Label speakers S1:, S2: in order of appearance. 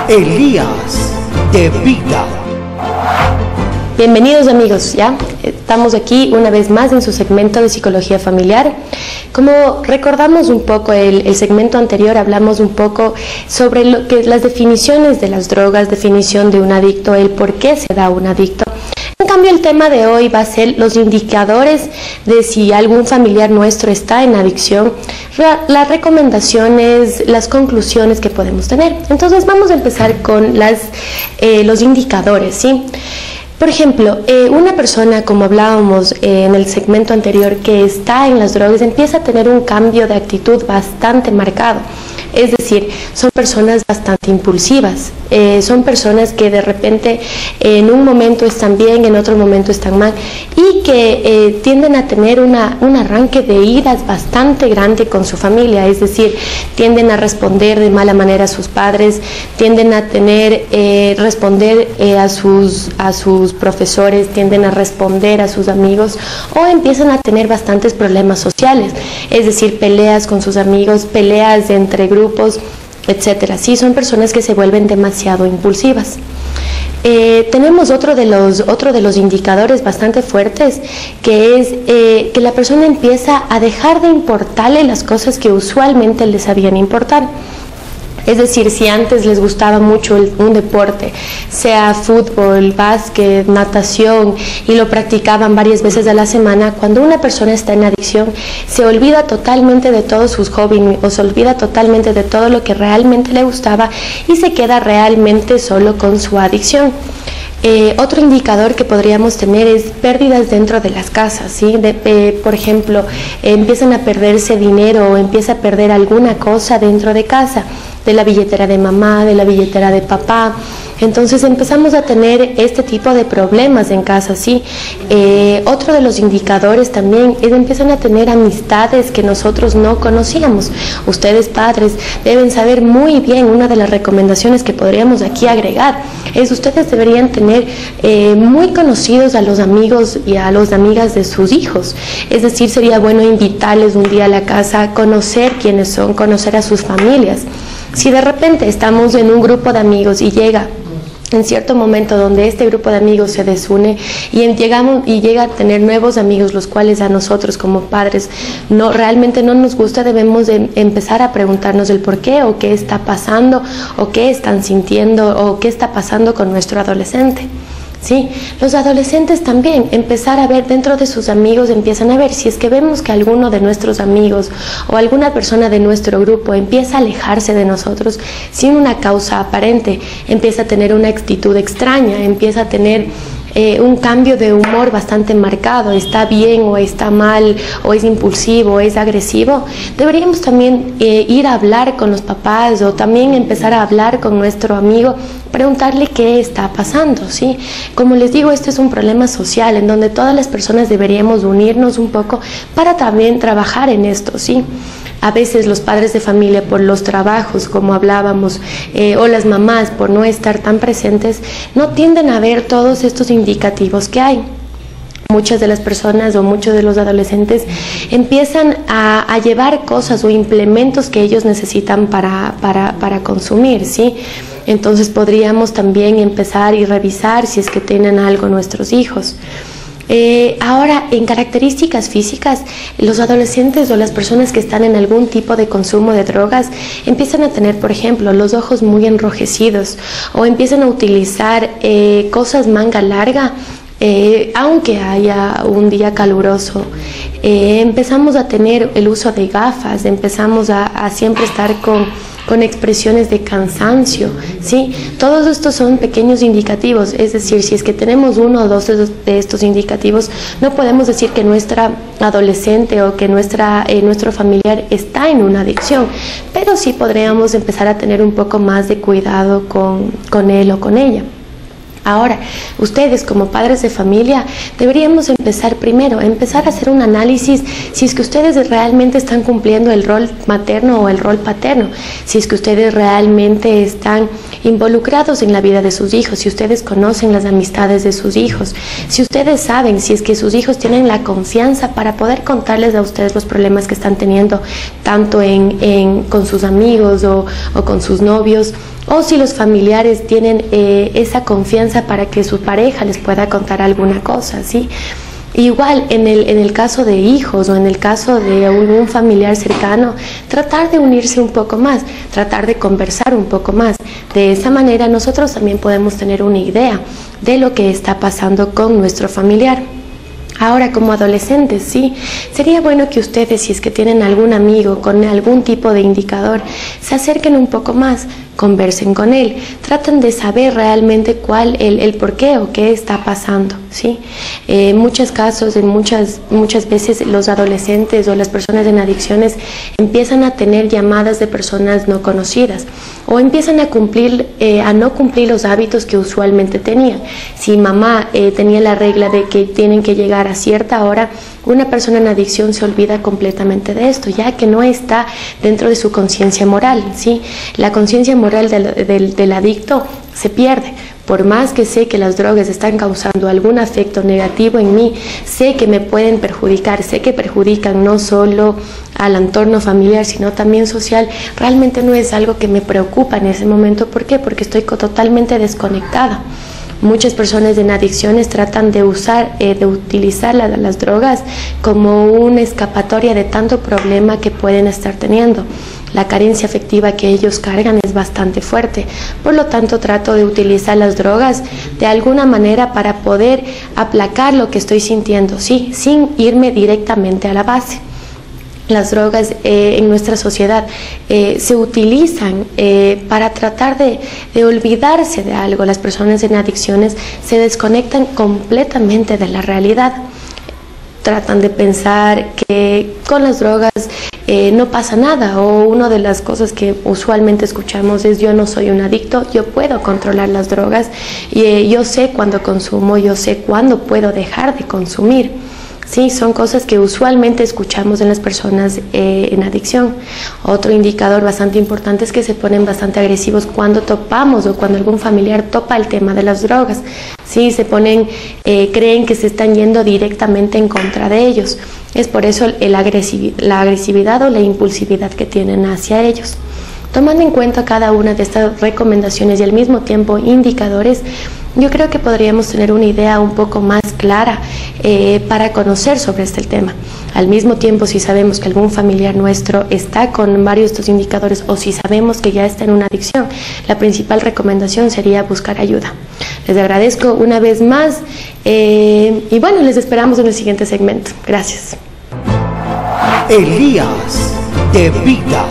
S1: Elías de Vida.
S2: Bienvenidos amigos, ya estamos aquí una vez más en su segmento de psicología familiar. Como recordamos un poco el segmento anterior, hablamos un poco sobre las definiciones de las drogas, definición de un adicto, el por qué se da un adicto. En cambio, el tema de hoy va a ser los indicadores de si algún familiar nuestro está en adicción, las recomendaciones, las conclusiones que podemos tener. Entonces vamos a empezar con los indicadores, ¿sí? Por ejemplo, una persona, como hablábamos en el segmento anterior, que está en las drogas, empieza a tener un cambio de actitud bastante marcado. Es decir, son personas bastante impulsivas, son personas que de repente en un momento están bien, en otro momento están mal, y que tienden a tener un arranque de iras bastante grande con su familia. Es decir, tienden a responder de mala manera a sus padres, tienden a responder a sus profesores, tienden a responder a sus amigos, o empiezan a tener bastantes problemas sociales, es decir, peleas con sus amigos, peleas entre grupos, etcétera. Sí, son personas que se vuelven demasiado impulsivas. Tenemos otro de los indicadores bastante fuertes, que es que la persona empieza a dejar de importarle las cosas que usualmente les sabían importar. Es decir, si antes les gustaba mucho un deporte, sea fútbol, básquet, natación, y lo practicaban varias veces a la semana, cuando una persona está en adicción, se olvida totalmente de todos sus hobbies, o se olvida totalmente de todo lo que realmente le gustaba y se queda realmente solo con su adicción. Otro indicador que podríamos tener es pérdidas dentro de las casas, ¿sí? Por ejemplo, empiezan a perderse dinero o empieza a perder alguna cosa dentro de casa, de la billetera de mamá, de la billetera de papá. Entonces empezamos a tener este tipo de problemas en casa, ¿sí? Otro de los indicadores también es que empiezan a tener amistades que nosotros no conocíamos. Ustedes padres deben saber muy bien, una de las recomendaciones que podríamos aquí agregar es ustedes deberían tener muy conocidos a los amigos y a las amigas de sus hijos. Es decir, sería bueno invitarles un día a la casa, conocer quiénes son, conocer a sus familias. Si de repente estamos en un grupo de amigos y llega en cierto momento donde este grupo de amigos se desune y llega a tener nuevos amigos, los cuales a nosotros como padres realmente no nos gusta, debemos de empezar a preguntarnos el por qué, o qué está pasando, o qué están sintiendo, o qué está pasando con nuestro adolescente. Sí, los adolescentes también empezar a ver dentro de sus amigos, empiezan a ver si es que vemos que alguno de nuestros amigos o alguna persona de nuestro grupo empieza a alejarse de nosotros sin una causa aparente, empieza a tener una actitud extraña, empieza a tener un cambio de humor bastante marcado, está bien o está mal, o es impulsivo o es agresivo, deberíamos también ir a hablar con los papás, o también empezar a hablar con nuestro amigo, preguntarle qué está pasando, ¿sí? Como les digo, este es un problema social en donde todas las personas deberíamos unirnos un poco para también trabajar en esto, ¿sí? A veces los padres de familia, por los trabajos, como hablábamos, o las mamás por no estar tan presentes, no tienden a ver todos estos indicativos que hay. Muchas de las personas o muchos de los adolescentes empiezan a llevar cosas o implementos que ellos necesitan para consumir, ¿sí? Entonces podríamos también empezar y revisar si es que tienen algo nuestros hijos. Ahora, en características físicas, los adolescentes o las personas que están en algún tipo de consumo de drogas empiezan a tener, por ejemplo, los ojos muy enrojecidos, o empiezan a utilizar cosas manga larga, aunque haya un día caluroso. Empezamos a tener el uso de gafas, empezamos a siempre estar con expresiones de cansancio, ¿sí? Todos estos son pequeños indicativos, es decir, si es que tenemos uno o dos de estos indicativos, no podemos decir que nuestra adolescente o que nuestro familiar está en una adicción, pero sí podríamos empezar a tener un poco más de cuidado con él o con ella. Ahora, ustedes como padres de familia deberíamos empezar a hacer un análisis si es que ustedes realmente están cumpliendo el rol materno o el rol paterno, si es que ustedes realmente están involucrados en la vida de sus hijos, si ustedes conocen las amistades de sus hijos, si ustedes saben si es que sus hijos tienen la confianza para poder contarles a ustedes los problemas que están teniendo tanto con sus amigos o con sus novios, o si los familiares tienen esa confianza para que su pareja les pueda contar alguna cosa, ¿sí? Igual en el caso de hijos o en el caso de un familiar cercano, tratar de unirse un poco más, tratar de conversar un poco más. De esa manera nosotros también podemos tener una idea de lo que está pasando con nuestro familiar. Ahora, como adolescentes, sí, sería bueno que ustedes, si es que tienen algún amigo con algún tipo de indicador, se acerquen un poco más, conversen con él, traten de saber realmente cuál el por qué o qué está pasando, ¿sí? En muchos casos, muchas veces los adolescentes o las personas en adicciones empiezan a tener llamadas de personas no conocidas o empiezan a no cumplir los hábitos que usualmente tenían. Si mamá tenía la regla de que tienen que llegar a cierta hora, una persona en adicción se olvida completamente de esto, ya que no está dentro de su conciencia moral, ¿sí? La conciencia moral del adicto se pierde. Por más que sé que las drogas están causando algún efecto negativo en mí, sé que me pueden perjudicar, sé que perjudican no solo al entorno familiar, sino también social, realmente no es algo que me preocupa en ese momento. ¿Por qué? Porque estoy totalmente desconectada. Muchas personas en adicciones tratan de utilizar las drogas como una escapatoria de tanto problema que pueden estar teniendo. La carencia afectiva que ellos cargan es bastante fuerte. Por lo tanto, trato de utilizar las drogas de alguna manera para poder aplacar lo que estoy sintiendo, ¿sí? Sin irme directamente a la base. Las drogas en nuestra sociedad se utilizan para tratar de olvidarse de algo. Las personas en adicciones se desconectan completamente de la realidad. Tratan de pensar que con las drogas no pasa nada, o una de las cosas que usualmente escuchamos es: yo no soy un adicto, yo puedo controlar las drogas, yo sé cuándo consumo, yo sé cuándo puedo dejar de consumir. Sí, son cosas que usualmente escuchamos en las personas en adicción. Otro indicador bastante importante es que se ponen bastante agresivos cuando topamos o cuando algún familiar topa el tema de las drogas. Sí, se ponen, creen que se están yendo directamente en contra de ellos. Es por eso la agresividad o la impulsividad que tienen hacia ellos. Tomando en cuenta cada una de estas recomendaciones y al mismo tiempo indicadores, yo creo que podríamos tener una idea un poco más clara para conocer sobre este tema. Al mismo tiempo, si sabemos que algún familiar nuestro está con varios de estos indicadores, o si sabemos que ya está en una adicción, la principal recomendación sería buscar ayuda. Les agradezco una vez más y bueno, les esperamos en el siguiente segmento. Gracias.
S1: Elías de Vida.